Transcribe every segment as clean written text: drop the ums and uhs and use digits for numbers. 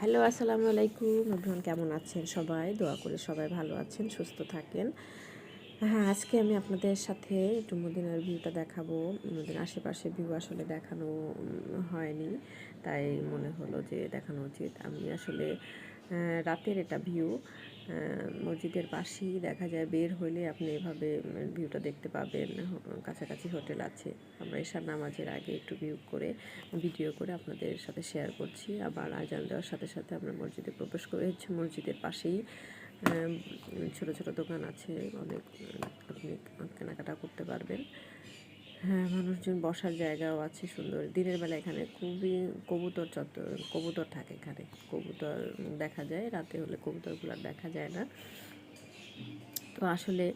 Hello, আসসালামু আলাইকুম everyone. কেমন আছেন সবাই? দোয়া করে সবাই ভালো আছেন, সুস্থ থাকেন। হ্যাঁ, আজকে আমি আপনাদের সাথে একটু মদিনার ভিউটা দেখাবো। মদিনার আশেপাশে ভিউ আসলে দেখানো হয়নি, তাই মনে হলো যে দেখানো উচিত। আমি আসলে রাতের এটা ভিউ, মসজিদের পাশেই দেখা যায়। বের হইলে আপনি এভাবে ভিউটা দেখতে পাবেন। কাছাকাছি হোটেল আছে। আমরা এশার নামাজের আগে একটু ভিডিও করে আপনাদের সাথে শেয়ার করছি। আবার আজান দেওয়ার সাথে সাথে আমরা মসজিদে প্রবেশ করেছি। মসজিদের পাশেই ছোট ছোট দোকান আছে, অনেক আপনি কেনাকাটা করতে পারবেন। হ্যাঁ, মানুষজন বসার জায়গাও আছে সুন্দর। দিনের বেলা এখানে খুবই কবুতর থাকে এখানে। কবুতর দেখা যায়, রাতে হলে কবুতরগুলো আর দেখা যায় না। তো আসলে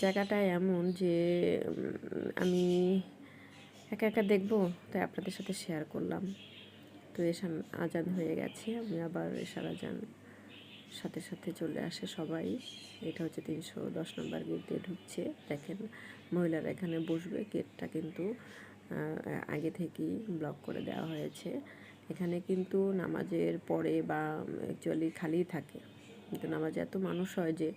জায়গাটা এমন যে আমি একা একা দেখবো, তাই আপনাদের সাথে শেয়ার করলাম। তো এশার আজান হয়ে গেছে, আমি আবার এশার আজান সাথে সাথে চলে আসে সবাই। এটা হচ্ছে 310 নম্বর গেট দিয়ে ঢুকছে। দেখেন, মহিলারা এখানে বসবে। গেটটা কিন্তু আগে থেকেই ব্লক করে দেওয়া হয়েছে। এখানে কিন্তু নামাজের পরে বা অ্যাকচুয়ালি খালিই থাকে, কিন্তু নামাজে এত মানুষ হয় যে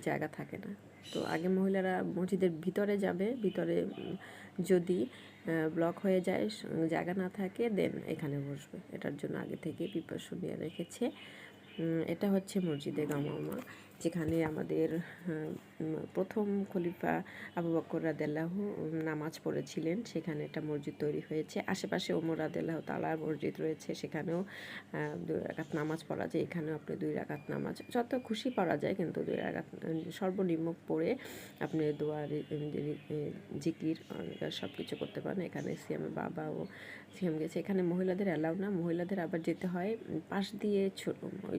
জায়গা থাকে না। তো আগে মহিলারা মসজিদের ভিতরে যাবে, ভিতরে যদি ব্লক হয়ে যায়, জায়গা না থাকে, দেন এখানে বসবে। এটার জন্য আগে থেকে প্রিপারেশন নিয়ে রেখেছে। এটা হচ্ছে মসজিদে গামামা, যেখানে আমাদের প্রথম খলিফা আবু বকর রাদিয়াল্লাহু নামাজ পড়েছিলেন। সেখানে একটা মসজিদ তৈরি হয়েছে। আশেপাশে ওমর রাদিয়াল্লাহু তাআলার মসজিদ রয়েছে, সেখানেও 2 রাকাত নামাজ পড়া যায়। এখানেও আপনি 2 রাকাত নামাজ যত খুশি পড়া যায়, কিন্তু 2 রাকাত সর্বনিম্ন পড়ে আপনি দোয়া, জিকির সব কিছু করতে পারেন। এখানে সিয়ামের বাবাও সিয়াম গেছে। এখানে মহিলাদের অ্যালাউ না, মহিলাদের আবার যেতে হয় পাশ দিয়ে ওই